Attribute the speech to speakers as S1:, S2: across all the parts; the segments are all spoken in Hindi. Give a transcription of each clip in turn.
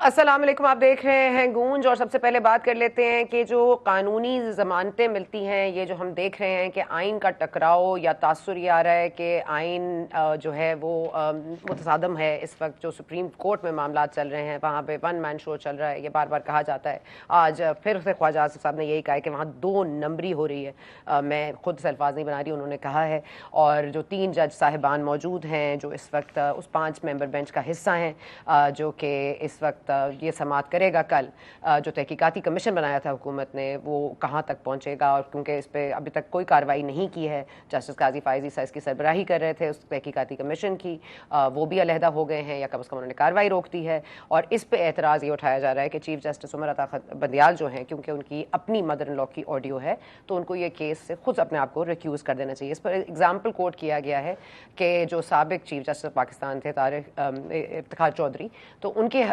S1: अस्सलाम वालेकुम। आप देख रहे हैं गूंज। और सबसे पहले बात कर लेते हैं कि जो कानूनी ज़मानतें मिलती हैं, ये जो हम देख रहे हैं कि आइन का टकराव या तासुर ये आ रहा है कि आइन जो है वो मुतसादम है। इस वक्त जो सुप्रीम कोर्ट में मामला चल रहे हैं वहाँ पे वन मैन शो चल रहा है। ये बार बार कहा जाता है। आज फिर से ख्वाजा आसिफ साहब ने यही कहा है कि वहाँ 2 नंबरी हो रही है। मैं खुद से अल्फाज नहीं बना रही, उन्होंने कहा है। और जो 3 जज साहिबान मौजूद हैं जो इस वक्त उस 5 मेंबर बेंच का हिस्सा हैं, जो कि इस वक्त ये समाअत करेगा कल। जो तहकीकाती कमीशन बनाया था हुकूमत ने वो कहाँ तक पहुँचेगा, और क्योंकि इस पर अभी तक कोई कार्रवाई नहीं की है। जस्टिस काजी फायजी साहब इसकी सरबराही कर रहे थे उस तहकीकाती कमीशन की, वो भी अलहदा हो गए हैं या कम अज़ कम उन्होंने कार्रवाई रोक दी है। और इस पर एतराज़ ये उठाया जा रहा है कि चीफ जस्टिस उमर अता बंदियाल जो हैं, क्योंकि उनकी अपनी मदर इन लॉ की ऑडियो है, तो उनको ये केस से खुद अपने आप को रिक्यूज़ कर देना चाहिए। इस पर एग्जाम्पल कोट किया गया है कि जो साबिक चीफ जस्टिस पाकिस्तान थे तारिक इफ्तिखार चौधरी, तो उनके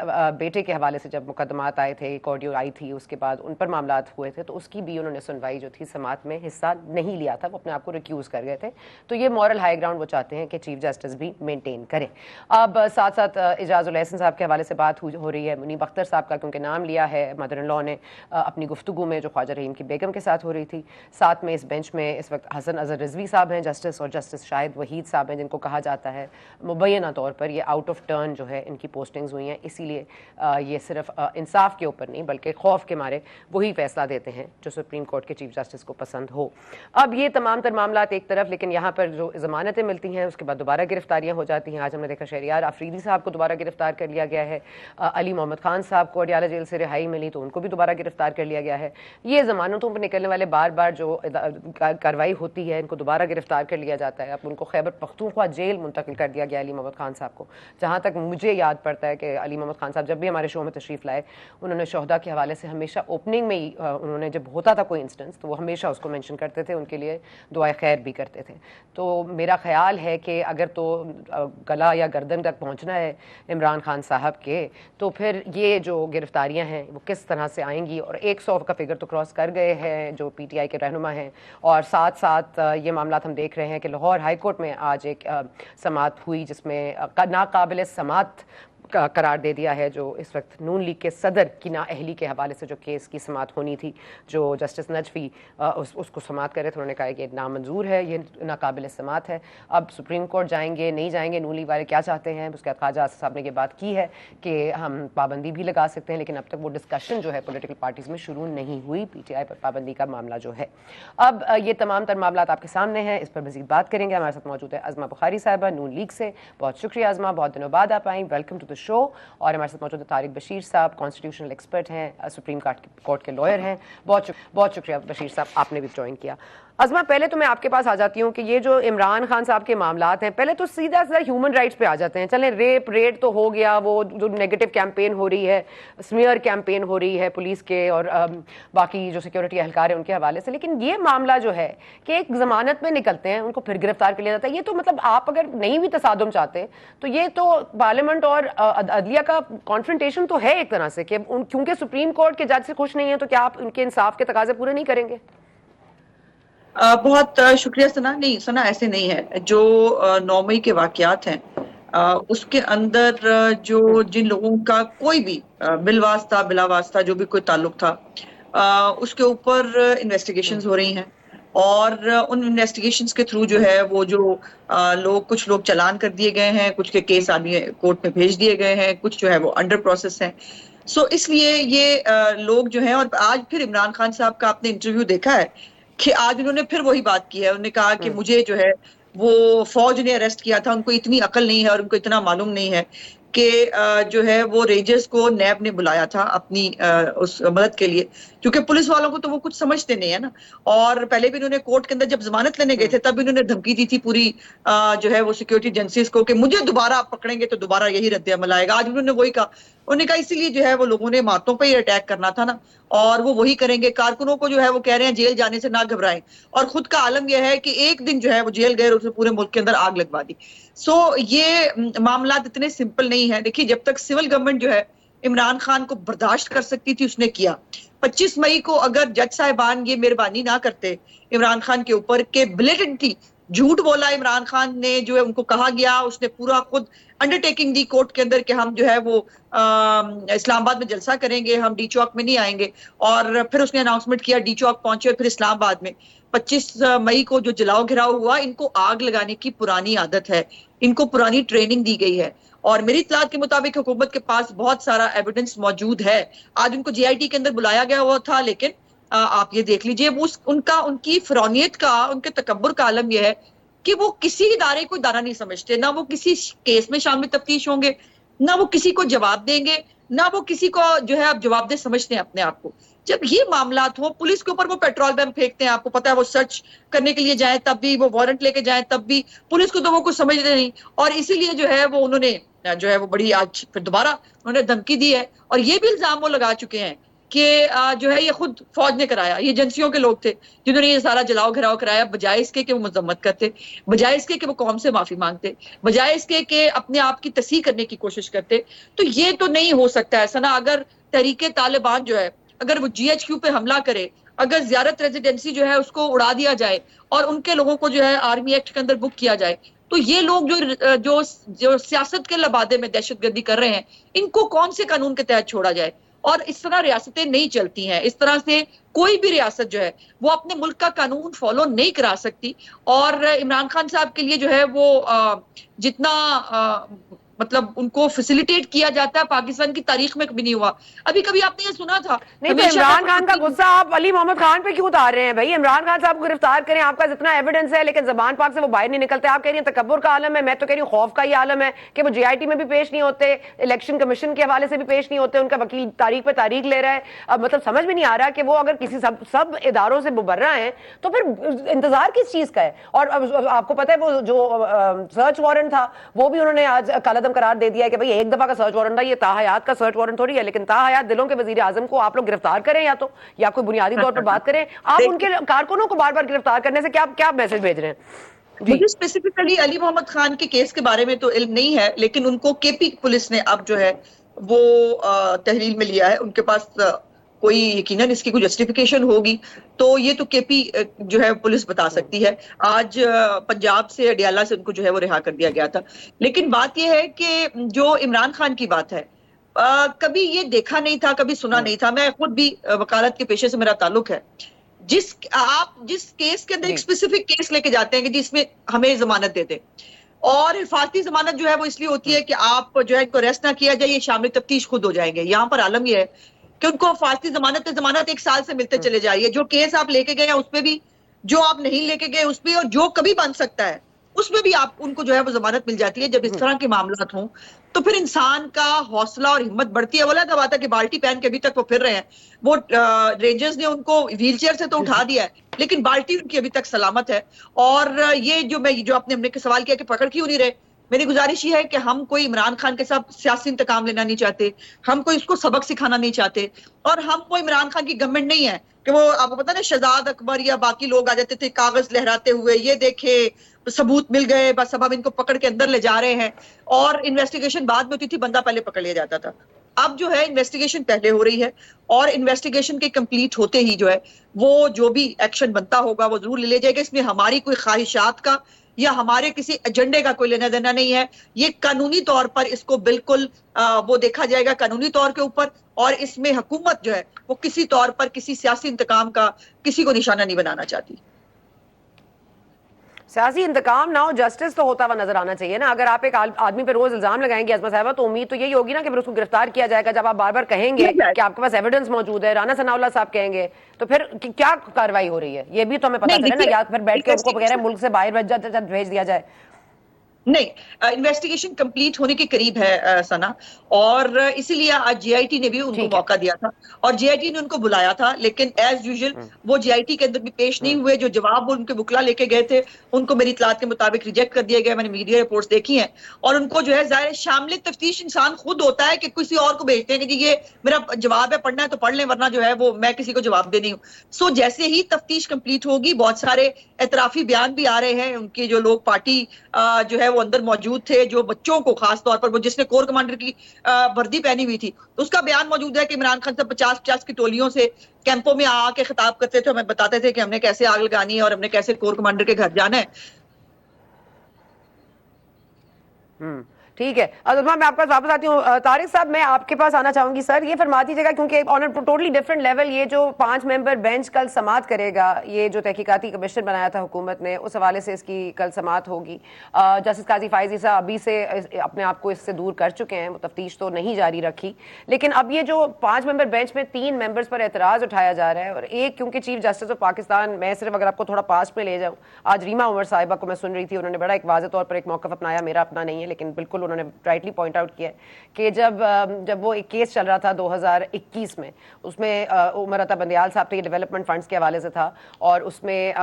S1: बेटे के हवाले से जब मुकदमात आए थे, एक ऑडियो आई थी, उसके बाद उन पर मामलात हुए थे, तो उसकी भी उन्होंने सुनवाई जो थी समाअत में हिस्सा नहीं लिया था, वो अपने आप को रिक्यूज़ कर गए थे। तो ये मॉरल हाई ग्राउंड वो चाहते हैं कि चीफ जस्टिस भी मेनटेन करें। अब साथ साथ इजाज़ुल एहसन साहब के हवाले से बात हो रही है। मुनीब अख्तर साहब का क्योंकि नाम लिया है मदर इन लॉ ने अपनी गुफ्तगू में, जो ख्वाजा रहीम की बेगम के साथ हो रही थी। साथ में इस बेंच में इस वक्त हसन अजहर रिजवी साहब हैं जस्टिस, और जस्टिस शाहिद वहीद साहब हैं, जिनको कहा जाता है मुबैना तौर पर ये आउट ऑफ टर्न जो है इनकी पोस्टिंग्स हुई हैं। इसीलिए ये सिर्फ इंसाफ के ऊपर नहीं बल्कि खौफ के मारे वही फैसला देते हैं जो सुप्रीम कोर्ट के चीफ जस्टिस को पसंद हो। अब ये तमाम तर मामला एक तरफ, लेकिन यहाँ पर जो ज़मानतें मिलती हैं उसके बाद दोबारा गिरफ्तारियाँ हो जाती हैं। आज हमने देखा शहरियार आफरीदी साहब को दोबारा गिरफ्तार कर लिया गया है। अली मोहम्मद खान साहब को अडियाला जेल से रिहाई मिली तो उनको भी दोबारा गिरफ्तार कर लिया गया है। ये ज़मानतों पर निकलने वाले बार बार जो कार्रवाई होती है, इनको दोबारा गिरफ्तार कर लिया जाता है। अब उनको खैबर पख्तूनख्वा जेल मुंतकिल कर दिया गया अली मोहम्मद खान साहब को। जहाँ तक मुझे याद पड़ता है कि अली मोहम्मद खान साहब जब भी हमारे शो में तशरीफ़ लाए, उन्होंने शोहदा के हवाले से हमेशा ओपनिंग में ही उन्होंने जब होता था कोई इंस्टेंस तो वो हमेशा उसको मेंशन करते थे, उनके लिए दुआए खैर भी करते थे। तो मेरा ख्याल है कि अगर तो गला या गर्दन तक पहुंचना है इमरान खान साहब के, तो फिर ये जो गिरफ्तारियां हैं वो किस तरह से आएंगी। और 100 का फिगर तो क्रॉस कर गए हैं जो PTI के रहनुमा हैं। और साथ साथ ये मामला हम देख रहे हैं कि लाहौर हाई कोर्ट में आज एक समाअत हुई जिसमें नाकाबिल समाअत करार दे दिया है, जो इस वक्त नून लीग के सदर की नाअहली के हवाले से जो केस की समाअत होनी थी, जो जस्टिस नजफी उसको समाअत करे थे, उन्होंने कहा कि नामंजूर है, ये नाकाबिल समाअत है। अब सुप्रीम कोर्ट जाएंगे नहीं जाएंगे, नून लीग वाले क्या चाहते हैं। उसके बाद ख्वाजा आसिफ साहब ने ये बात की है कि हम पाबंदी भी लगा सकते हैं, लेकिन अब तक वो डिस्कशन जो है पोलिटिकल पार्टीज़ में शुरू नहीं हुई PTI पर पाबंदी का मामला जो है। अब ये तमाम तर मामला आपके सामने हैं, इस पर मज़ीद बात करेंगे। हमारे साथ मौजूद है अज़मा बुखारी साहबा नून लीग से। बहुत शुक्रिया अज़मा, बहुत दिनों बाद आप आई, वेलकम टू द शो। और हमारे साथ मौजूद है तारिक बशीर साहब, कॉन्स्टिट्यूशनल एक्सपर्ट हैं, सुप्रीम कोर्ट के लॉयर हैं। बहुत शुक्रिया बशीर साहब, आपने भी ज्वाइन किया। अज़मा, पहले तो मैं आपके पास आ जाती हूँ कि ये जो इमरान खान साहब के मामलात हैं, पहले तो सीधा सीधा ह्यूमन राइट्स पे आ जाते हैं। चलें, रेड तो हो गया, वो जो नेगेटिव कैंपेन हो रही है, स्मीयर कैंपेन हो रही है पुलिस के और बाकी जो सिक्योरिटी एहलकार है उनके हवाले से, लेकिन ये मामला जो है कि एक जमानत में निकलते हैं, उनको फिर गिरफ्तार कर लिया जाता है। ये तो मतलब आप अगर नहीं भी तसादुम चाहते तो ये तो पार्लियामेंट और अदलिया का कॉन्फ्रंटेशन तो है एक तरह से, कि क्योंकि सुप्रीम कोर्ट के जज से खुश नहीं है तो क्या आप उनके इंसाफ के तकाजे पूरे नहीं करेंगे?
S2: बहुत शुक्रिया सना। नहीं सना, ऐसे नहीं है। जो 9 मई के वाकयात हैं, उसके अंदर जो जिन लोगों का कोई भी बिलवास्ता बिलावास्ता जो भी कोई ताल्लुक था, उसके ऊपर इन्वेस्टिगेशंस हो रही हैं। और उन इन्वेस्टिगेशंस के थ्रू जो है वो जो कुछ लोग चालान कर दिए गए हैं, कुछ के केस आदमी कोर्ट में भेज दिए गए हैं, कुछ जो है वो अंडर प्रोसेस हैं। सो इसलिए ये लोग जो हैं, और आज फिर इमरान खान साहब का आपने इंटरव्यू देखा है कि आज उन्होंने फिर वही बात की है। उन्होंने कहा कि मुझे जो है वो फौज ने अरेस्ट किया था, उनको इतनी अकल नहीं है और उनको इतना मालूम नहीं है कि जो है वो रेंजर्स को नैब ने बुलाया था अपनी उस मदद के लिए, क्योंकि पुलिस वालों को तो वो कुछ समझते नहीं है ना। और पहले भी उन्होंने कोर्ट के अंदर जब जमानत लेने गए थे तब भी उन्होंने धमकी दी थी पूरी जो है वो सिक्योरिटी एजेंसीज को कि मुझे दोबारा आप पकड़ेंगे तो दोबारा यही रद्द-ए-अमल आएगा। आज उन्होंने वही कहा। उन्होंने कहा इसीलिए जो है वो लोगों ने मातों पे ही अटैक करना था ना, और वो वही करेंगे। कारकुनों को जो है वो कह रहे हैं जेल जाने से ना घबराएं, और खुद का आलम यह है कि एक दिन जो है वो जेल गए और उसने पूरे मुल्क के अंदर आग लगवा दी। सो ये मामला इतने सिंपल नहीं है। देखिए, जब तक सिविल गवर्नमेंट जो है इमरान खान को बर्दाश्त कर सकती थी उसने किया। 25 मई को अगर जज साहिबान ये मेहरबानी ना करते इमरान खान के ऊपर के ब्लेटेंटली झूठ बोला इमरान खान ने, जो है उनको कहा गया, उसने पूरा खुद अंडरटेकिंग दी कोर्ट के अंदर कि हम जो है वो इस्लामाबाद में जलसा करेंगे, हम डी चौक में नहीं आएंगे। और फिर उसने अनाउंसमेंट किया, डी चौक पहुंचे और फिर इस्लामाबाद में 25 मई को जो जलाओ घिराव हुआ, इनको आग लगाने की पुरानी आदत है, इनको पुरानी ट्रेनिंग दी गई है। और मेरी इत्तलात के मुताबिक हुकूमत के पास बहुत सारा एविडेंस मौजूद है। आज उनको जीआईटी के अंदर बुलाया गया हुआ था, लेकिन आप ये देख लीजिए वो उनकी फिरौनियत का, उनके तकब्बुर का आलम यह है कि वो किसी इदारे को इदारा नहीं समझते, ना वो किसी केस में शामिल तफ्तीश होंगे, ना वो किसी को जवाब देंगे, ना वो किसी को जो है आप जवाबदेह समझते हैं अपने आप को। जब ये मामलात हो, पुलिस के ऊपर वो पेट्रोल बम फेंकते हैं, आपको पता है, वो सर्च करने के लिए जाए तब भी, वो वारंट लेके जाए तब भी, पुलिस को तो वो कुछ समझते नहीं। और इसीलिए जो है वो उन्होंने जो है वो बड़ी आज फिर दोबारा उन्होंने धमकी दी है। और ये भी इल्जाम वो लगा चुके हैं कि जो है ये खुद फौज ने कराया, ये एजेंसियों के लोग थे जिन्होंने ये सारा जलाओ घिराव कराया, बजाय इसके कि वो मजम्मत करते, बजाय इसके कि वो कौम से माफी मांगते, बजाय इसके कि अपने आप की तस्हीह करने की कोशिश करते। तो ये तो नहीं हो सकता है सना, अगर तहरीके तालिबान जो है, अगर वो जीएचक्यू पे हमला करे, अगर जियारत रेजिडेंसी जो है उसको उड़ा दिया जाए और उनके लोगों को जो है आर्मी एक्ट के अंदर बुक किया जाए, तो ये लोग जो जो जो सियासत के लबादे में दहशतगर्दी कर रहे हैं, इनको कौन से कानून के तहत छोड़ा जाए? और इस तरह रियासतें नहीं चलती हैं। इस तरह से कोई भी रियासत जो है वो अपने मुल्क का कानून फॉलो नहीं करा सकती। और इमरान खान साहब के लिए जो है वो जितना मतलब उनको फैसिलिटेट किया जाता है, पाकिस्तान की तारीख में कभी नहीं हुआ। अभी कभी आपने ये सुना था
S1: नहीं, तो इमरान खान का गुस्सा आप अली मोहम्मद खान पे क्यों उतार रहे हैं भाई? इमरान खान साहब को गिरफ्तार करें, आपका जितना एविडेंस है, लेकिन जबान पाक से वो बाहर नहीं निकलते। आप कह रही हैं तकब्बुर का आलम है, मैं तो कह रही हूँ खौफ का ही आलम है कि वो जीआईटी में भी पेश नहीं होते, इलेक्शन कमीशन के हवाले से भी पेश नहीं होते, उनका वकील तारीख पे तारीख ले रहा है। अब मतलब समझ में नहीं आ रहा कि वो अगर किसी सब इदारों से मुबर्रा है तो फिर इंतजार किस चीज का है? और आपको पता है वो जो सर्च वारंट था वो भी उन्होंने आज कालादम करार दे दिया है कि भाई एक दफा का सर्च वारंट था, ये ताहयात का सर्च वारंट थोड़ी है। लेकिन ताहयात दिलों के वजीर आजम को आप लोग गिरफ्तार करें, या तो या कोई बुनियादी तौर पर बात करें। आप उनके कारकुनों को बार बार गिरफ्तार करने से क्या क्या मैसेज भेज रहे हैं?
S2: मुझे स्पेसिफिकली अली मोहम्मद खान के केस के बारे में तो इल्म नहीं है, लेकिन उनको केपी पुलिस ने अब जो है वो तहरील में लिया है। उनके पास कोई यकीनन इसकी कोई जस्टिफिकेशन होगी तो ये तो केपी जो है पुलिस बता सकती है। आज पंजाब से अडियाला से उनको जो है वो रिहा कर दिया गया था। लेकिन बात ये है कि जो इमरान खान की बात है, कभी ये देखा नहीं था, कभी सुना नहीं था। मैं खुद भी वकालत के पेशे से मेरा ताल्लुक है। आप जिस केस के अंदर एक स्पेसिफिक केस लेके जाते हैं कि जिसमें हमें जमानत देते, और हिफाजती जमानत जो है वो इसलिए होती है कि आप जो है इनको अरेस्ट ना किया जाए, ये शामिल तफ्तीश खुद हो जाएंगे। यहाँ पर आलम ये है कि उनको हिफाजती जमानत 1 साल से मिलते चले जा रही है। जो केस आप लेके गए हैं उस पर भी, जो आप नहीं लेके गए उस पर, और जो कभी बन सकता है उसमें भी आप उनको जो है वो जमानत मिल जाती है। जब इस तरह के मामला हों तो फिर इंसान का हौसला और हिम्मत बढ़ती है। बोला बात है कि बाल्टी पहन के अभी तक वो फिर रहे हैं। वो रेंजर्स ने उनको व्हील चेयर से तो उठा दिया है, लेकिन बाल्टी उनकी अभी तक सलामत है। और ये जो आपने हमने सवाल किया कि पकड़ क्यों नहीं रहे, मेरी गुजारिश ये है कि हम कोई इमरान खान के साथ सियासी इंतकाम लेना नहीं चाहते, हम कोई इसको सबक सिखाना नहीं चाहते, और हम कोई इमरान खान की गवर्नमेंट नहीं है कि वो आपको पता ना शहजाद अकबर या बाकी लोग आ जाते थे कागज लहराते हुए, ये देखे सबूत मिल गए, बस अब हम इनको पकड़ के अंदर ले जा रहे हैं। और इन्वेस्टिगेशन बाद में होती थी, बंदा पहले पकड़ लिया जाता था। अब जो है इन्वेस्टिगेशन पहले हो रही है, और इन्वेस्टिगेशन के कंप्लीट होते ही जो है वो जो भी एक्शन बनता होगा वो जरूर ले लिया जाएगा। इसमें हमारी कोई ख्वाहिशात का या हमारे किसी एजेंडे का कोई लेना देना नहीं है। ये कानूनी तौर पर इसको बिल्कुल वो देखा जाएगा कानूनी तौर के ऊपर, और इसमें हुकूमत जो है वो किसी तौर पर किसी सियासी इंतकाम का किसी को निशाना नहीं बनाना चाहती।
S1: सियासी इंतकाम ना हो, जस्टिस तो होता हुआ नजर आना चाहिए ना। अगर आप एक आदमी पे रोज इल्जाम लगाएंगे अज़मा साहिबा, तो उम्मीद तो यही होगी ना कि फिर उसको गिरफ्तार किया जाएगा। जब आप बार बार कहेंगे कि आपके पास एविडेंस मौजूद है, राना सनाउल्लाह साहब कहेंगे, तो फिर क्या कार्रवाई हो रही है ये भी तो हमें पता चले ना। या फिर बैठ के उनको वगैरह मुल्क से बाहर भेज दिया जाए।
S2: नहीं, इन्वेस्टिगेशन कंप्लीट होने के करीब है सना, और इसीलिए आज जीआईटी ने भी उनको मौका दिया था और जीआईटी ने उनको बुलाया था। लेकिन एज यूजुअल वो जीआईटी के अंदर भी पेश नहीं हुए। जो जवाब वो उनके बुकला लेके गए थे उनको मेरी इत्तलात के मुताबिक रिजेक्ट कर दिया गया। मैंने मीडिया रिपोर्ट्स देखी हैं, और उनको जो है जाहिर शामिल तफ्तीश इंसान खुद होता है कि किसी और को भेजते हैं कि जी ये मेरा जवाब है, पढ़ना है तो पढ़ लें, वरना जो है वो मैं किसी को जवाब दे नहीं हूँ। सो जैसे ही तफ्तीश कंप्लीट होगी, बहुत सारे एतराफी बयान भी आ रहे हैं उनके, जो लोग पार्टी जो है वो अंदर मौजूद थे, जो बच्चों को खास तौर पर, वो जिसने कोर कमांडर की वर्दी पहनी हुई थी, उसका बयान मौजूद है कि इमरान खान साहब 50-50 की टोलियों से कैंपों में आके खिताब करते थे, हमें बताते थे कि हमने कैसे आग लगानी है और हमने कैसे कोर कमांडर के घर जाना है।
S1: ठीक है अज़मा, मैं आपके पास वापस आती हूँ। तारिक साहब, मैं आपके पास आना चाहूंगी। सर, ये फरमा दीजिएगा, क्योंकि on a totally different level ये जो 5 मेंबर बेंच कल समात करेगा, ये जो तहकीकाती कमीशन बनाया था हुकूमत ने, उस हवाले से इसकी कल समात होगी। जस्टिस काजी फायजी साहब अभी से अपने आप को इससे दूर कर चुके हैं, वो तफ्तीश तो नहीं जारी रखी, लेकिन अब ये जो 5 मेंबर बेंच में 3 मेंबर्स पर एतराज उठाया जा रहा है, और एक क्योंकि चीफ जस्टिस ऑफ पाकिस्तान, मैं सिर्फ अगर आपको थोड़ा पास पे ले जाऊँ, आज रीमा उमर साहिबा को मैं सुन रही थी, उन्होंने बड़ा एक वाज़ेह तौर पर एक मौक़िफ़ अपनाया, मेरा अपना नहीं है, लेकिन बिल्कुल उन्होंने राइटली पॉइंट आउट किया कि जब वो एक केस चल रहा था 2021 में, उसमें उमर अता बंदियाल साहब थे, ये डेवलपमेंट फंड्स के हवाले से था, और उसमें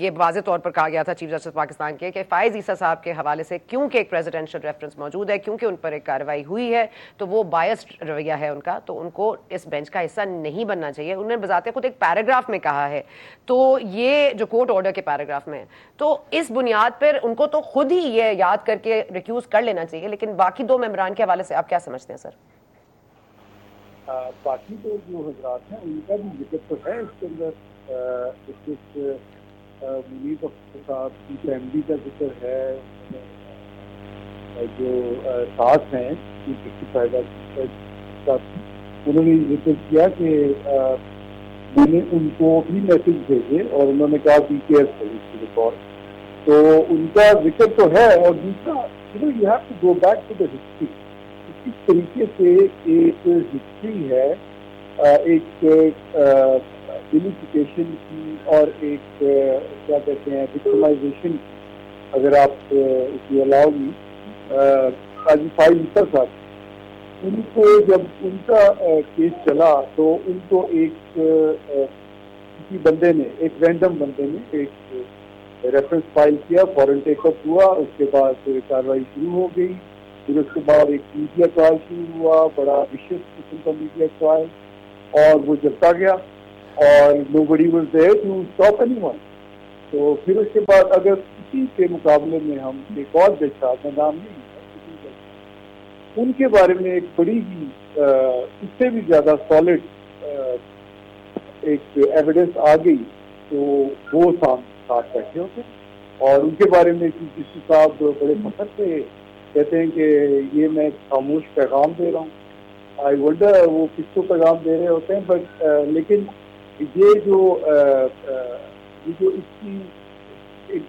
S1: ये वाज़ेह तौर पर कहा गया था चीफ जस्टिस पाकिस्तान के कि फायज़ ईसा साहब के हवाले से क्योंकि एक प्रेसिडेंशियल रेफरेंस मौजूद है, क्योंकि उन पर एक कार्रवाई हुई है, तो वो बायस्ड रवैया है उनका, तो उनको इस बेंच का हिस्सा नहीं बनना चाहिए। उन्होंने बजाते खुद एक पैराग्राफ में कहा है, तो ये जो कोर्ट ऑर्डर के पैराग्राफ में है, तो इस बुनियाद पर उनको तो खुद ही ये याद करके रिक्यूज कर लेना चाहिए। लेकिन बाकी 2 मेंबरान के हवाले से आप क्या समझते हैं सर?
S3: बाकी तो जो हजरात हैं उनका भी जिक्र तो है इसके अंदर, मुनीर अख्तर साहब की फैमिली का जिक्र है, जो साथ हैं उन्होंने जिक्र किया कि मैंने उनको भी मैसेज भेजे और उन्होंने कहा बी केयरफुल इसकी रिकॉर्ड, तो उनका जिक्र तो है। और दूसरा, you have to go back to the history. किस तरीके से एक हिस्ट्री है, एक यूनिफिकेशन की और एक क्या कहते हैं विक्टिमाइजेशन, अगर आप इसकी अलाउगी काजी फाइज ईसा साहब, उनको जब उनका केस चला तो उनको एक किसी बंदे ने, एक रैंडम बंदे ने एक रेफरेंस फाइल किया, फॉरेन टेकअप हुआ, उसके बाद कार्रवाई शुरू हो गई, फिर उसके बाद एक मीडिया ट्रायल शुरू हुआ, बड़ा विशेष किस्म का मीडिया ट्रायल, और वो चलता गया और nobody was there to stop anyone. तो फिर उसके बाद अगर किसी के मुकाबले में हम एक और जज साहब, मैं नाम नहीं लूंगा, उनके बारे में एक बड़ी ही इससे भी ज्यादा सॉलिड एक एविडेंस आ गई, तो वो साथ बैठे होते और उनके बारे में चीफ जस्टिस साहब बड़े फखर से कहते हैं कि ये मैं खामोश पैगाम दे रहा हूँ। आई वंडर वो किसको पैगाम दे रहे होते हैं, बट लेकिन ये जो इसकी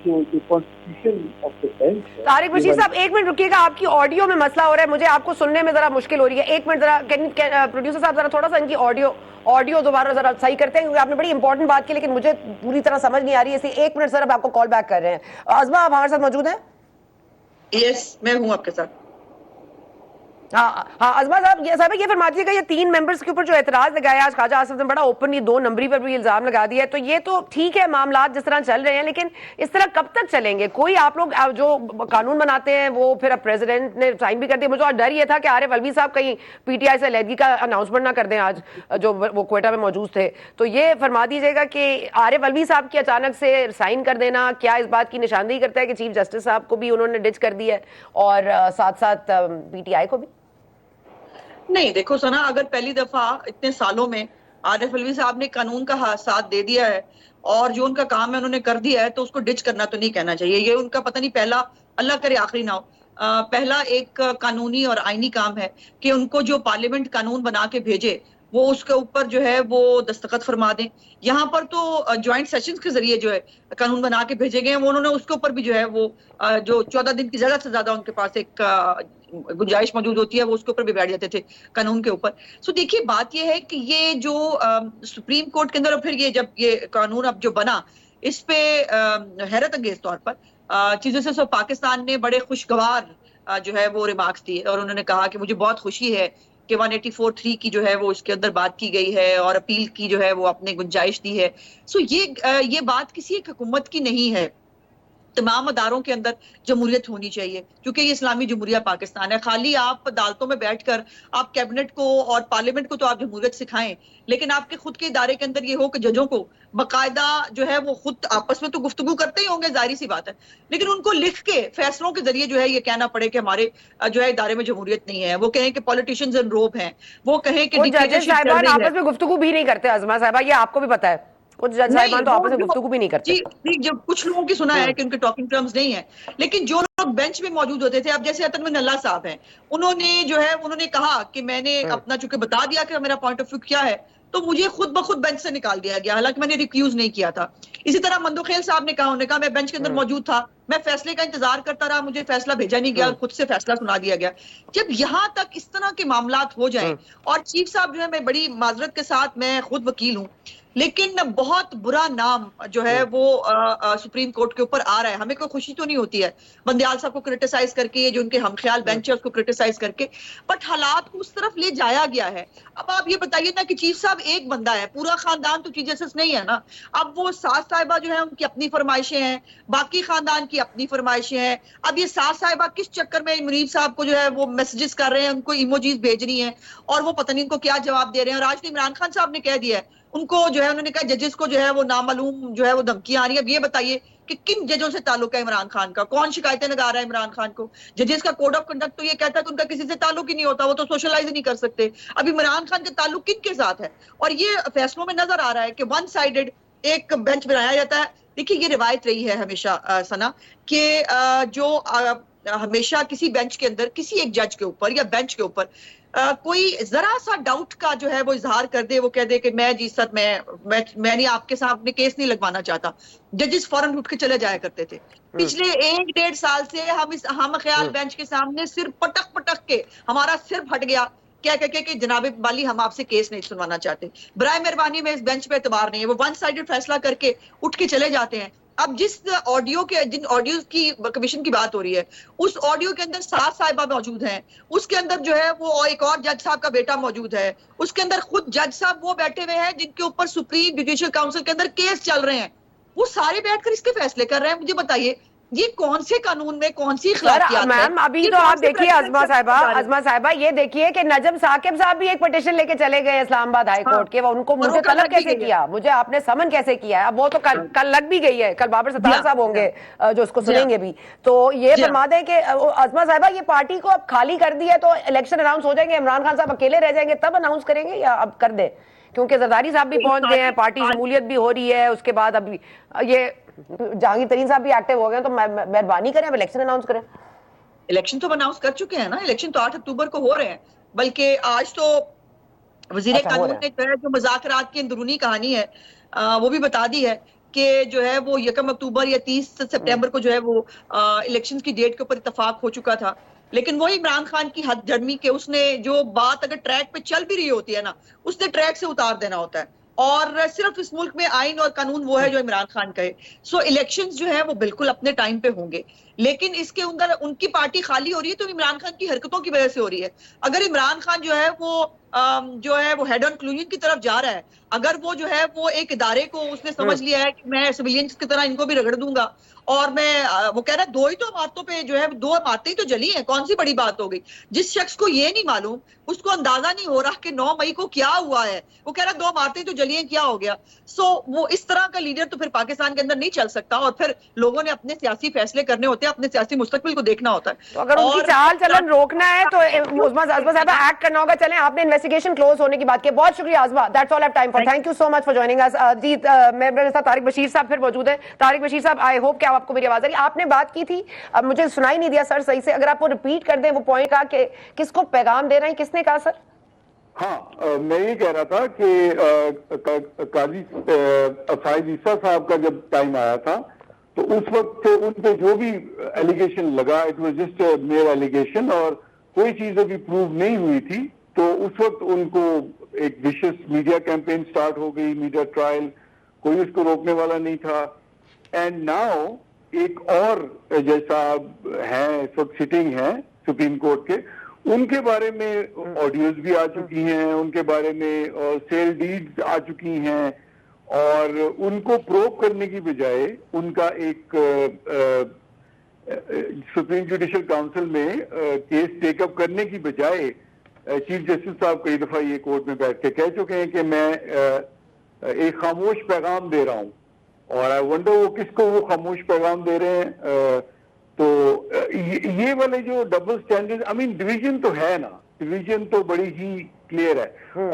S3: जो कॉन्स्टिट्यूशन ऑफ द बेंच है।
S1: तारिक बशीर साहब, 1 मिनट रुकिएगा, आपकी ऑडियो में मसला हो रहा है, मुझे आपको सुनने में जरा मुश्किल हो रही है। 1 मिनट जरा, प्रोड्यूसर साहब जरा थोड़ा सा इनकी ऑडियो दोबारा जरा सही करते हैं, क्योंकि आपने बड़ी इंपॉर्टेंट बात की, लेकिन मुझे पूरी तरह समझ नहीं आ रही है, इसलिए 1 मिनट सर अब आपको कॉल बैक कर रहे हैं। अज़मा, आप हमारे साथ मौजूद हैं?
S2: यस, मैं हूं आपके साथ।
S1: हाँ अज़मा साहब, ये फरमा दीजिएगा, ये 3 मेंबर्स के ऊपर जो एतराज लगाया आज ख्वाजा आसिफ ने बड़ा ओपनली 2 नंबरी पर भी इल्जाम लगा दिया है, तो ये तो ठीक है मामला जिस तरह चल रहे हैं, लेकिन इस तरह कब तक चलेंगे? कोई आप लोग जो कानून बनाते हैं वो फिर अब प्रेसिडेंट ने साइन भी कर दिया। मुझे और डर ये था कि आरिफ अलवी साहब कहीं पीटीआई से अलहदगी का अनाउंसमेंट ना कर दें आज, जो वो क्वेटा में मौजूद थे। तो ये फरमा दीजिएगा कि आरिफ अलवी साहब की अचानक से साइन कर देना क्या इस बात की निशानदेही करता है कि चीफ जस्टिस साहब को भी उन्होंने डिच कर दिया है और साथ साथ पीटीआई को भी?
S2: नहीं, देखो सना, अगर पहली दफा इतने सालों में आरिफ अलवी साहब ने कानून का साथ दे दिया है और जो उनका काम है उन्होंने कर दिया है, तो उसको डिच करना तो नहीं कहना चाहिए। ये उनका पता नहीं पहला, अल्लाह करे आखिरी ना हो, पहला एक कानूनी और आईनी काम है कि उनको जो पार्लियामेंट कानून बना के भेजे वो उसके ऊपर जो है वो दस्तखत फरमा दें। यहाँ पर तो ज्वाइंट सेशंस के जरिए जो है कानून बना के भेजे गए हैं, वो उन्होंने उसके ऊपर भी जो है वो जो 14 दिन की ज्यादा से ज्यादा उनके पास एक गुंजाइश मौजूद होती है, वो उसके ऊपर भी बैठ जाते थे कानून के ऊपर। सो देखिए, बात ये है कि ये जो सुप्रीम कोर्ट के अंदर फिर ये जब ये कानून अब जो बना, इस पे हैरत अंगेज तौर पर चीफ जस्टिस ऑफ पाकिस्तान ने बड़े खुशगवार जो है वो रिमार्क्स दिए और उन्होंने कहा कि मुझे बहुत खुशी है कि 184(3) की जो है वो इसके अंदर बात की गई है और अपील की जो है वो अपने गुंजाइश दी है। सो ये बात किसी एक हुकूमत की नहीं है, तमाम अदारों के अंदर जमहूरियत होनी चाहिए, क्योंकि ये इस्लामी जमहूरिया पाकिस्तान है। खाली आप अदालतों में बैठकर आप कैबिनेट को और पार्लियामेंट को तो आप जमहूरियत सिखाएं, लेकिन आपके खुद के इदारे के अंदर ये हो कि जजों को बाकायदा जो है वो खुद आपस में तो गुफ्तगू करते ही होंगे, जाहिर सी बात है, लेकिन उनको लिख के फैसलों के जरिए जो है ये कहना पड़े कि हमारे जो है इदारे में जमहूरियत नहीं है। वो कहें कि पॉलिटिशियंस इन रोब हैं, वो कहें कि
S1: जजेस साहिबान आपस में गुफ्तगू भी नहीं करते। अज़मा साहिबा, ये आपको भी पता है, कुछ जज
S2: नहीं,
S1: साहिबान तो
S2: वो
S1: आपस में
S2: जो-
S1: गुफ्तगू भी नहीं करते।
S2: जी नहीं, जब कुछ लोगों की सुना है कि उनके टॉकिंग टर्म्स नहीं है, लेकिन जो लोग बेंच में मौजूद होते थे, अब जैसे अतनविन अल्लाह साहब हैं, उन्होंने कहा कि मैंने अपना चूंकि बता दिया कि मेरा पॉइंट ऑफ व्यू क्या है, तो मुझे खुद ब खुद बेंच से निकाल दिया गया, हालांकि मैंने रिक्यूज नहीं किया था। इसी तरह मंदोखेल साहब ने कहा, उन्होंने कहा मैं बेंच के अंदर मौजूद था, मैं फैसले का इंतजार करता रहा, मुझे फैसला भेजा नहीं गया और खुद से फैसला सुना दिया गया। जब यहां तक इस तरह के मामलात हो जाएं, और चीफ साहब जो है, मैं बड़ी माजरत के साथ, मैं खुद वकील हूं, लेकिन बहुत बुरा नाम जो है वो सुप्रीम कोर्ट के ऊपर आ रहा है। हमें कोई खुशी तो नहीं होती है बंदयाल साहब को क्रिटिसाइज करके, जो उनके हमख्याल बेंच है उसको क्रिटिसाइज करके, बट हालात को उस तरफ ले जाया गया है। अब आप ये बताइए ना कि चीफ साहब एक बंदा है, पूरा खानदान तो चीफ जस्टिस नहीं है ना। अब वो सास साहिबा जो है उनकी अपनी फरमाइशें हैं, बाकी खानदान की अपनी फरमाइशें हैं। अब ये सास साहिबा किस चक्कर में मुनीब साहब को जो है वो मैसेजेस कर रहे हैं, उनको इमोजीज भेज रही हैं, और वो पता नहीं उनको क्या जवाब दे रहे हैं। और आज तो इमरान खान साहब ने कह दिया है उनको, जो है उन्होंने कहा जजेस को जो है वो नामालूम जो है वो धमकियां आ रही है। अब ये बताइए कि किन जजों से ताल्लुक है इमरान खान का, कौन शिकायतें लगा रहा है इमरान खान को? जजेस का कोड ऑफ कंडक्ट तो ये कहता है कि उनका किसी से ताल्लुक ही नहीं होता, वो तो सोशलाइज ही नहीं कर सकते। अब इमरान खान का ताल्लुक किन के साथ है? और ये फैसलों में नजर आ रहा है कि वन साइडेड एक बेंच बनाया जाता है। देखिए, ये रिवायत रही है हमेशा सना कि हमेशा किसी बेंच के अंदर किसी एक जज के ऊपर या बेंच के ऊपर कोई जरा सा डाउट का जो है वो इजहार कर दे, वो कह दे कि मैं जी सर मैं नहीं, आपके सामने केस नहीं लगवाना चाहता, जजेस फौरन उठ के चले जाया करते थे। पिछले 1-1.5 साल से हम ख्याल बेंच के सामने सिर पटक पटक के हमारा सिर फट गया, क्या कह के कि जनाब वाली हम आपसे केस नहीं सुनवाना चाहते। बराए मेहरबानी में इस बेंच पे एतबार नहीं है, वो वन साइडेड फैसला करके उठ के चले जाते हैं। अब जिन ऑडियो की कमीशन की बात हो रही है, उस ऑडियो के अंदर सास साहिबा मौजूद हैं, उसके अंदर जो है वो एक और जज साहब का बेटा मौजूद है, उसके अंदर खुद जज साहब वो बैठे हुए हैं जिनके ऊपर सुप्रीम जुडिशियल काउंसिल के अंदर केस चल रहे हैं, वो सारे बैठकर इसके फैसले कर रहे हैं। मुझे बताइए, ये कौन से कानून में कौन सी इखलाकियात है?
S1: मैम अभी तो आप देखिए अजमा साहिबा ये देखिए कि नजम साकिब साहब भी एक पिटीशन लेके चले गए इस्लामाबाद हाई कोर्ट के, उनको मुझे तलब कैसे किया, मुझे आपने समन कैसे किया है? अब वो तो कल लग भी गई है, कल बाबर सत्तार साहब होंगे जो उसको सुनेंगे भी। तो ये फरमा दें कि अजमा साहिबा ये पार्टी को अब खाली कर दिया तो इलेक्शन अनाउंस हो जाएंगे, इमरान खान साहब अकेले रह जाएंगे तब अनाउंस करेंगे या अब कर दे? क्योंकि जरदारी साहब भी पहुंच गए हैं, पार्टी शमूलियत भी हो रही है, उसके बाद अभी ये जहांगीर तरीन साहब भी एक्टिव हो गए, तो मेहरबानी करें अब इलेक्शन अनाउंस करें।
S2: इलेक्शन तो अनाउंस कर चुके हैं ना, इलेक्शन तो 8 अक्टूबर को हो रहे हैं, बल्कि आज तो वजीर कानून ने जो मुज़ाकरात की अंदरूनी कहानी है वो भी बता दी है कि जो है वो 1 अक्टूबर या 30 सितंबर को जो है वो इलेक्शन की डेट के ऊपर इत्तेफाक हो चुका था। लेकिन वही इमरान खान की हद जर्मी के, उसने जो बात अगर ट्रैक पे चल भी रही होती है ना, उसने ट्रैक से उतार देना होता है, और सिर्फ इस मुल्क में आइन और कानून वो है जो इमरान खान कहे। सो इलेक्शंस जो है वो बिल्कुल अपने टाइम पे होंगे, लेकिन इसके अंदर उनकी पार्टी खाली हो रही है तो इमरान खान की हरकतों की वजह से हो रही है। अगर इमरान खान जो है वो हेड ऑन क्लूजन की तरफ जा रहा है, अगर वो जो है वो एक इदारे को उसने समझ लिया है कि मैं सिविलियंस की तरह इनको भी रगड़ दूंगा, और मैं वो कह रहा है 2 ही तो इमारतों पे जो है 2 इमारतें ही तो जली हैं, कौन सी बड़ी बात हो गई? जिस शख्स को ये नहीं मालूम, उसको अंदाजा नहीं हो रहा कि 9 मई को क्या हुआ है, वो कह रहा है 2 इमारतें तो जली हैं, क्या हो गया? सो वो इस तरह का लीडर तो फिर पाकिस्तान के अंदर नहीं चल सकता, और फिर लोगों ने अपने सियासी फैसले करने होते हैं, अपने सियासी मुस्तकबिल को देखना होता है।
S1: तो अगर उनकी चाल चलन रोकना है तो उस्मा साहिबा एक्ट करना होगा। चलें, आपने इन्वेस्टिगेशन क्लोज होने की बात की, बहुत शुक्रिया Azma, that's all I have time for, thank you so much for joining us. जी मेरे साथ तारिक बशीर साहब फिर मौजूद हैं। तारिक बशीर साहब, आई होप कि आपको मेरी आवाज आ रही है। आपने बात की थी, अब मुझे सुनाई नहीं दिया सर सही से, अगर आप वो रिपीट कर दें वो पॉइंट का कि किसको पैगाम दे रहे हैं, किसने कहा सर?
S3: हाँ, मैं ये कह रहा था कि काजी फाइज ईसा साहब का जब टाइम आया था तो उस वक्त उन पे जो भी एलिगेशन लगा, it was just mere allegation और कोई चीज अभी प्रूव नहीं हुई थी, तो उस वक्त उनको एक विशेष मीडिया कैंपेन स्टार्ट हो गई, मीडिया ट्रायल, कोई उसको रोकने वाला नहीं था। एंड नाउ एक और जज साहब हैं इस वक्त सिटिंग हैं सुप्रीम कोर्ट के, उनके बारे में ऑडियोज भी आ चुकी हैं, उनके बारे में सेल डीड्स आ चुकी हैं, और उनको प्रोब करने की बजाय उनका एक सुप्रीम जुडिशियल काउंसिल में केस टेकअप करने की बजाय चीफ जस्टिस साहब कई दफा ये कोर्ट में बैठ के कह चुके हैं कि मैं एक खामोश पैगाम दे रहा हूं, और आई वंडर वो किसको वो खामोश पैगाम दे रहे हैं। तो ये वाले जो double standard, I mean division तो है ना, डिवीजन तो बड़ी ही क्लियर है।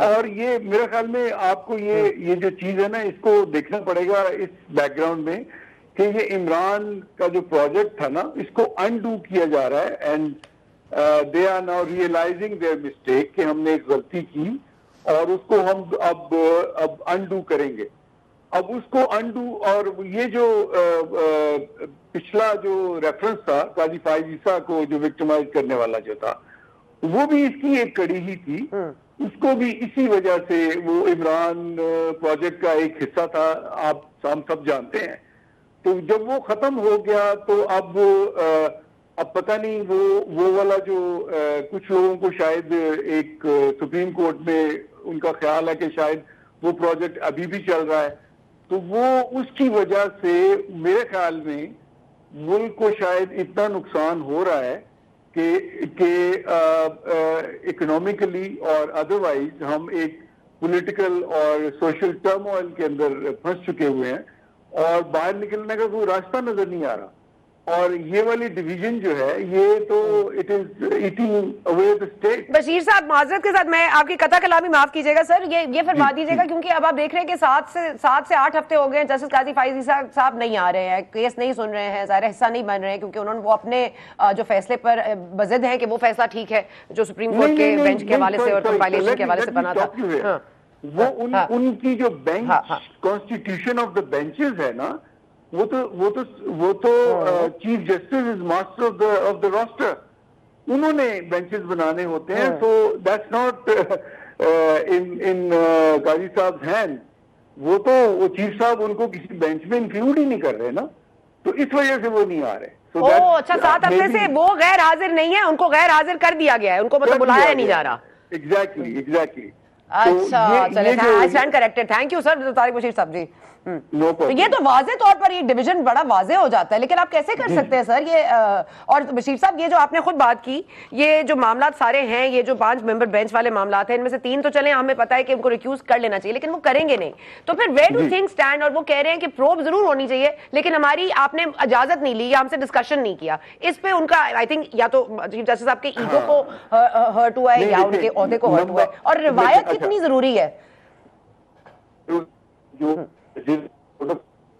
S3: और ये मेरे ख्याल में आपको ये जो चीज है ना, इसको देखना पड़ेगा इस बैकग्राउंड में कि ये इमरान का जो प्रोजेक्ट था ना, इसको अनडू किया जा रहा है। And they are now realising their mistake कि हमने एक गलती की और उसको हम अब अनडू करेंगे। अब उसको अनडू, और ये जो पिछला जो रेफरेंस था काजी फाइज ईसा को जो विक्टिमाइज करने वाला जो था, वो भी इसकी एक कड़ी ही थी। उसको भी इसी वजह से, वो इमरान प्रोजेक्ट का एक हिस्सा था, हम सब जानते हैं। तो जब वो खत्म हो गया तो अब पता नहीं वो वाला जो कुछ लोगों को शायद एक सुप्रीम कोर्ट में उनका ख्याल है कि शायद वो प्रोजेक्ट अभी भी चल रहा है, तो वो उसकी वजह से मेरे ख्याल में मुल्क को शायद इतना नुकसान हो रहा है कि इकोनॉमिकली और अदरवाइज हम एक पॉलिटिकल और सोशल टर्मोइल के अंदर फंस चुके हुए हैं और बाहर निकलने का कोई रास्ता नजर नहीं आ रहा। और ये वाली डिवीजन जो है, ये तो it is eating away the state.
S1: Bashir साहब, माजरत के साथ मैं आपकी कथा कलामी माफ कीजिएगा सर, ये फरमा दीजिएगा, क्योंकि अब आप देख रहे हैं कि 7 से 8 हफ्ते हो गए, जस्टिस काजी फाइज ईसा साहब नहीं आ रहे हैं, केस नहीं सुन रहे हैं, ज़ाहिर हिस्सा नहीं बन रहे हैं, क्योंकि उन्होंने वो अपने जो फैसले पर बजिद हैं कि वो फैसला ठीक है जो सुप्रीम कोर्ट के बेंच के हवाले से और कंपाइलेशन के हवाले से बना था।
S3: वो उनकी जो bench constitution of the benches है ना, वो तो chief justice is master of the roster, उन्होंने बेंचेस बनाने होते हैं। सो दैट्स नॉट इन काजी साहब हैंड। वो चीफ साहब उनको किसी बेंच में इंक्लूड ही नहीं कर रहे ना, तो इस वजह से वो नहीं आ रहे।
S1: अच्छा, 7 हफ्ते से वो गैर हाजिर नहीं है, उनको गैर हाजिर कर दिया गया है, उनको मतलब बुलाया नहीं जा रहा।
S3: एग्जैक्टली।
S1: अच्छा, चले, I stand corrected. Thank you sir Tariq Bashir साहब जी। तो ये तो वाजे तौर पर ये डिवीजन बड़ा वाजे हो जाता है, लेकिन आप कैसे कर सकते हैं सर ये? और बशीर साहब, ये जो आपने खुद बात की, ये जो मामला सारे हैं, ये जो 5 मेंबर बेंच वाले मामला हैं, इनमें से 3 तो चले, हमें पता है कि उनको रिक्यूज कर लेना चाहिए, लेकिन वो करेंगे नहीं। तो फिर वेयर डू थिंग्स स्टैंड? और वो कह रहे हैं कि प्रोब जरूर होनी चाहिए, लेकिन हमारी आपने इजाजत नहीं ली या हमसे डिस्कशन नहीं किया। इस पे उनका आई थिंक या तो चीफ जस्टिस साहब के ईगो को हर्ट हुआ है या उनके ओहदे को हर्ट हुआ है। और रिवायत कितनी जरूरी है?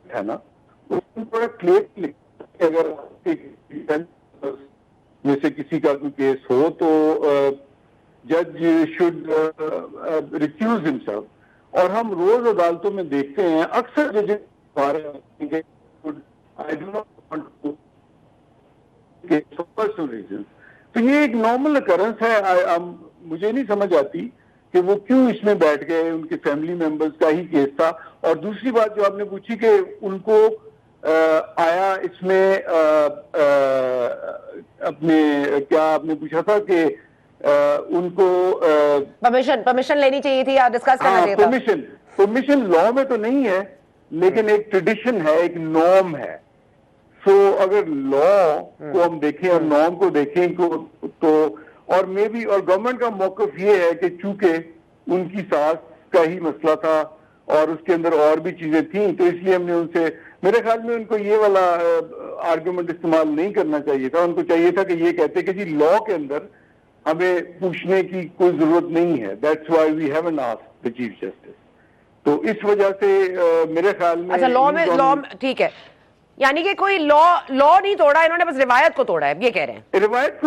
S3: है ना, उसमें थोड़ा क्लियर, अगर में से किसी का कोई केस हो तो जज शुड रिक्यूज हिमसेल्फ। और हम रोज अदालतों में देखते हैं अक्सर जजेस I do not want to for personal reasons. तो ये एक नॉर्मल अकरेंस है। मुझे नहीं समझ आती कि वो क्यों इसमें बैठ गए, उनके फैमिली मेंबर्स का ही केस था। और दूसरी बात जो आपने पूछी कि उनको आया इसमें अपने क्या आपने पूछा था कि उनको
S1: परमिशन लेनी चाहिए थी या डिस्कस करना चाहिए था?
S3: परमिशन लॉ में तो नहीं है, लेकिन एक ट्रेडिशन है, एक नॉर्म है। सो अगर लॉ को हम देखें और नॉर्म को देखें तो और मे बी, और गवर्नमेंट का मौकफ ये है कि चूंकि उनकी सास का ही मसला था और उसके अंदर और भी चीजें थी, तो इसलिए हमने उनसे, मेरे ख्याल में उनको ये वाला आर्गुमेंट इस्तेमाल नहीं करना चाहिए था। उनको चाहिए था कि ये कहते कि जी लॉ के अंदर हमें पूछने की कोई जरूरत नहीं है, that's why we haven't asked the chief justice. तो इस वजह से मेरे ख्याल में,
S1: अच्छा, लॉ ठीक है, यानी कि कोई लॉ नहीं तोड़ा इन्होंने, बस रिवायत को तोड़ा है, ये कह रहे हैं।
S3: रिवायत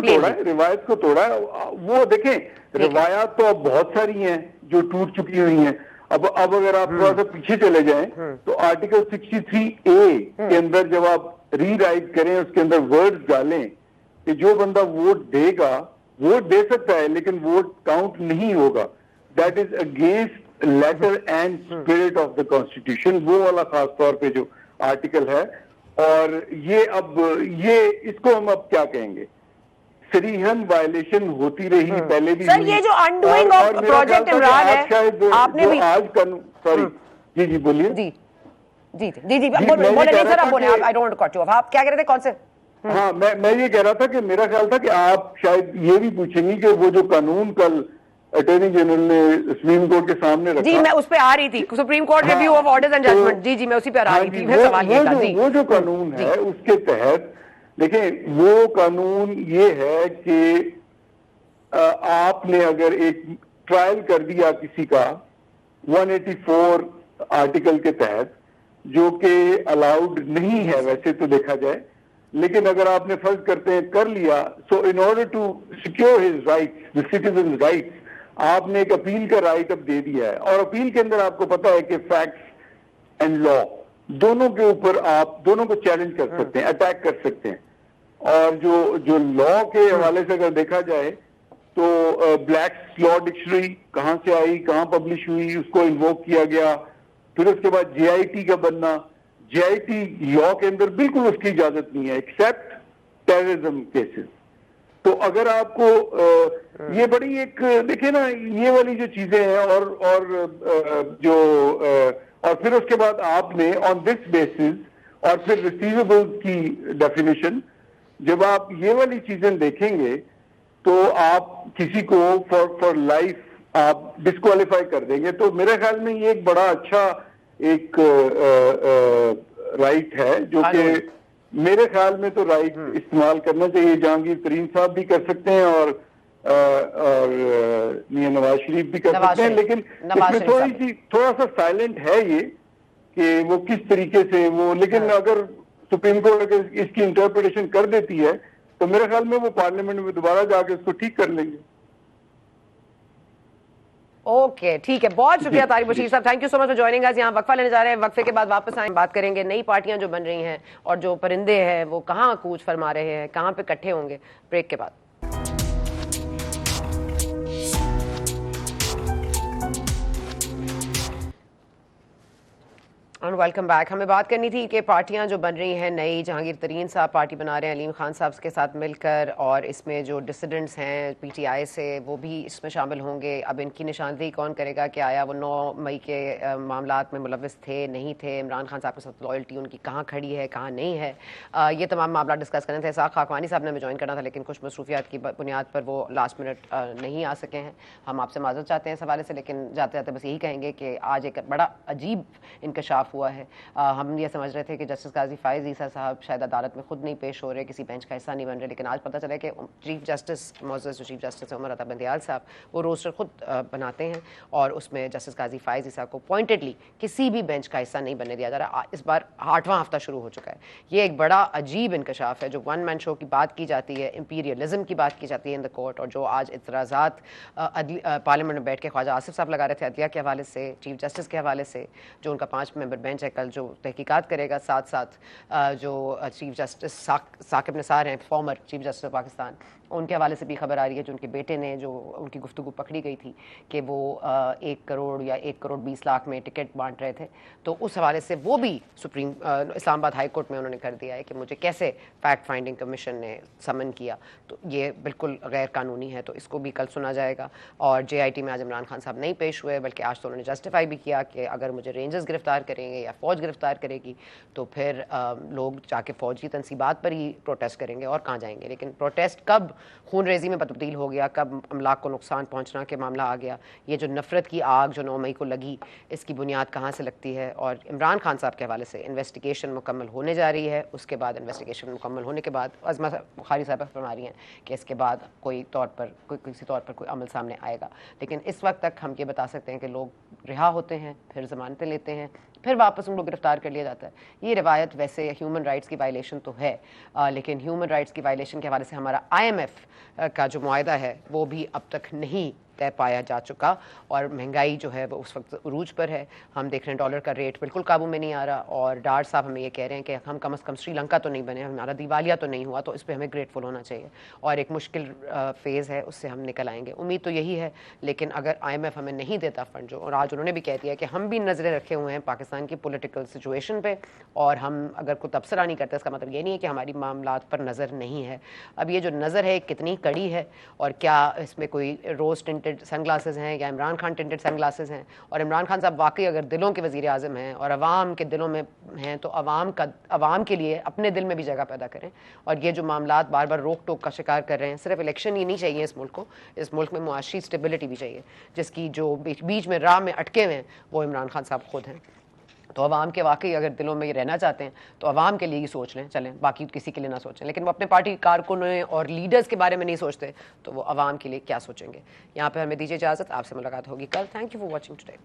S3: को तोड़ा है। वो देखें, रिवायत तो अब बहुत सारी हैं जो टूट चुकी हुई हैं। अब अगर आप थोड़ा सा पीछे चले जाएं तो आर्टिकल 63A के अंदर जब आप रीराइट करें, उसके अंदर वर्ड्स डालें कि जो बंदा वोट देगा, वोट दे सकता है लेकिन वोट काउंट नहीं होगा, that is against letter and spirit of the constitution. वो वाला खास तौर पे जो आर्टिकल है। और ये इसको हम अब क्या कहेंगे, सरीहन वायलेशन होती रही, पहले भी।
S1: सर, ये जो अनडूइंग ऑफ प्रोजेक्ट इमरान है, आपने भी
S3: आज सॉरी जी बोलिए।
S1: जी बोले नहीं सर, आप बोले, I don't cut you of. आप क्या कह रहे थे, कौन से?
S3: हाँ, मैं ये कह रहा था कि मेरा ख्याल था कि आप शायद ये भी पूछेंगी कि वो जो कानून कल अटॉर्नी जनरल ने सुप्रीम कोर्ट के सामने रखा।
S1: जी, मैं उस पे आ रही थी, Supreme Court review of orders and judgment. जी मैं उसी पे आ रही थी।
S3: वो जो कानून है उसके तहत देखें, वो कानून ये है कि आपने अगर एक ट्रायल कर दिया किसी का 184 आर्टिकल के तहत, जो कि अलाउड नहीं है वैसे तो देखा जाए, लेकिन अगर आपने फर्ज करते हैं कर लिया, so in order to secure his rights, the citizen rights, आपने एक अपील का राइट अब दे दिया है। और अपील के अंदर आपको पता है कि फैक्ट्स एंड लॉ दोनों के ऊपर आप दोनों को चैलेंज कर सकते हैं, अटैक कर सकते हैं। और जो लॉ के हवाले से अगर देखा जाए तो ब्लैक्स लॉ डिक्शनरी कहां से आई, कहां पब्लिश हुई, उसको इन्वोक किया गया। फिर उसके बाद जेआईटी का बनना, जेआईटी लॉ के अंदर बिल्कुल उसकी इजाजत नहीं है एक्सेप्ट टेररिज्म केसेस। तो अगर आपको ये बड़ी एक देखिए ना, ये वाली जो चीजें हैं और फिर उसके बाद आपने ऑन दिस बेसिस और फिर रिसीवेबल्स की डेफिनेशन, जब आप ये वाली चीजें देखेंगे तो आप किसी को फॉर लाइफ आप डिस्क्वालीफाई कर देंगे। तो मेरे ख्याल में ये एक बड़ा अच्छा एक राइट है जो कि मेरे ख्याल में तो राइट इस्तेमाल करना चाहिए। जहांगीर तरीन साहब भी कर सकते हैं और मियां नवाज शरीफ भी कर सकते हैं, लेकिन इसमें थोड़ा सा साइलेंट है ये कि वो किस तरीके से वो, लेकिन अगर सुप्रीम कोर्ट इसकी इंटरप्रिटेशन कर देती है तो मेरे ख्याल में वो पार्लियामेंट में दोबारा जाके उसको ठीक कर लेंगे।
S1: ओके, ठीक है, बहुत शुक्रिया तारिक बशीर साहब, thank you so much for joining अस। यहाँ वक्फा लेने जा रहे हैं, वक्फे के बाद वापस आए, बात करेंगे नई पार्टियां जो बन रही हैं और जो परिंदे हैं वो कहाँ कूच फरमा रहे हैं, कहाँ पे इकट्ठे होंगे, ब्रेक के बाद। और वेलकम बैक। हमें बात करनी थी कि पार्टियां जो बन रही हैं नई, जहांगीर तरीन साहब पार्टी बना रहे हैं अलीम खान साहब के साथ मिलकर, और इसमें जो डिसिडेंट्स हैं पीटीआई से वो भी इसमें शामिल होंगे। अब इनकी निशानदेही कौन करेगा कि आया वो 9 मई के मामलात में मुलविस थे, नहीं थे, इमरान खान साहब के साथ लॉयल्टी उनकी कहाँ खड़ी है, कहाँ नहीं है, ये तमाम मामला डिस्कस करने थे। इसाक खाकवानी साहब ने हमें ज्वाइन करना था लेकिन कुछ मसरूफियात की बुनियाद पर वो लास्ट मिनट नहीं आ सके हैं। हम आपसे माजरत चाहते हैं इस हवाले से, लेकिन जाते जाते बस यही कहेंगे कि आज एक बड़ा अजीब इंकशाफ हुआ है। हम ये समझ रहे थे कि जस्टिस काजी फायज ईसा साहब शायद अदालत में खुद नहीं पेश हो रहे, किसी बेंच का हिस्सा नहीं बन रहे, लेकिन आज पता चला कि चीफ जस्टिस मोअज़्ज़ज़ जो चीफ जस्टिस उमर अता बंदियाल साहब वो रोस्टर खुद बनाते हैं और उसमें जस्टिस काजी फायज ईसा को पॉइंटेडली किसी भी बेंच का हिस्सा नहीं बनने दिया जा रहा। इस बार 8वां हफ्ता शुरू हो चुका है। ये एक बड़ा अजीब इंकशाफ है। जो वन मैन शो की बात की जाती है, इंपीरियलिज्म की बात की जाती है इन द कोर्ट, और जो आज इतराज़ात पार्लियामेंट में बैठ के ख्वाजा आसिफ साहब लगा रहे थे अदलिया के हवाले से, चीफ जस्टिस के हवाले से, जो उनका 5 मेंबर बेंच है कल जो तहकीकात करेगा, साथ साथ जो चीफ जस्टिस साकिब निसार हैं, former chief justice of Pakistan, उनके हवाले से भी खबर आ रही है जो उनके बेटे ने, जो उनकी गुफ्तगू पकड़ी गई थी कि वो 1 करोड़ या 1 करोड़ 20 लाख में टिकट बांट रहे थे, तो उस हवाले से वो भी सुप्रीम इस्लामाबाद हाई कोर्ट में उन्होंने कर दिया है कि मुझे कैसे फैक्ट फाइंडिंग कमीशन ने समन किया, तो ये बिल्कुल गैर कानूनी है। तो इसको भी कल सुना जाएगा। और JIT में आज इमरान खान साहब नहीं पेश हुए, बल्कि आज तो उन्होंने जस्टिफाई भी किया कि अगर मुझे रेंजर्स गिरफ्तार करेंगे या फ़ौज गिरफ्तार करेगी तो फिर लोग जाके फ़ौज की तनसीबात पर ही प्रोटेस्ट करेंगे और कहाँ जाएंगे। लेकिन प्रोटेस्ट कब खून रेजी में तब्दील हो गया, कब अमलाक को नुकसान पहुँचना के मामला आ गया, ये जो नफरत की आग जो 9 मई को लगी, इसकी बुनियाद कहाँ से लगती है। और इमरान खान साहब के हवाले से इन्वेस्टिगेशन मुकम्मल होने जा रही है, उसके बाद इन्वेस्टिगेशन मुकम्मल होने के बाद अज़मा बुखारी साहब फरमा रही हैं कि इसके बाद किसी तौर पर कोई अमल सामने आएगा। लेकिन इस वक्त तक हम ये बता सकते हैं कि लोग रिहा होते हैं, फिर ज़मानतें लेते हैं, फिर वापस उनको गिरफ्तार कर लिया जाता है। ये रिवायत वैसे ह्यूमन राइट्स की वायलेशन तो है, लेकिन ह्यूमन राइट्स की वायलेशन के हवाले से हमारा IMF का जो मुआहदा है वो भी अब तक नहीं तय पाया जा चुका, और महंगाई जो है वो उस वक्त उरूज पर है। हम देख रहे हैं डॉलर का रेट बिल्कुल काबू में नहीं आ रहा, और डार साहब हमें ये कह रहे हैं कि हम कम से कम श्रीलंका तो नहीं बने, हमारा दिवालिया तो नहीं हुआ, तो इस पर हमें ग्रेटफुल होना चाहिए। और एक मुश्किल फेज़ है, उससे हम निकल आएंगे, उम्मीद तो यही है। लेकिन अगर IMF हमें नहीं देता फंड जो, और आज उन्होंने भी कह दिया कि हम भी नज़रें रखे हुए हैं पाकिस्तान की पॉलिटिकल सिचुएशन पे, और हम अगर कोई तबसरा नहीं करते इसका मतलब ये नहीं है कि हमारी मामलात पर नज़र नहीं है। अब ये जो नज़र है कितनी कड़ी है, और क्या इसमें कोई रोज टिंटेड सनग्लासेस हैं या इमरान खान टिंटेड सनग्लासेस हैं, और इमरान खान साहब वाकई अगर दिलों के वज़ीर आज़म हैं और अवाम के दिलों में हैं, तो अवाम के लिए अपने दिल में भी जगह पैदा करें। और ये जो मामलात बार बार रोक टोक का शिकार कर रहे हैं, सिर्फ इलेक्शन ही नहीं चाहिए इस मुल्क को, इस मुल्क में मुआशी स्टेबिलिटी भी चाहिए, जिसकी जो बीच में राह में अटके हुए हैं वो इमरान खान साहब खुद हैं। तो अवाम के वाकई अगर दिलों में ये रहना चाहते हैं तो अवाम के लिए ही सोच लें, चलें, बाकी किसी के लिए ना सोचें। लेकिन वो अपने पार्टी कारकुनों और लीडर्स के बारे में नहीं सोचते तो वो अवाम के लिए क्या सोचेंगे। यहाँ पे हमें दीजिए इजाज़त, आपसे मुलाकात होगी कल। Thank you for watching today.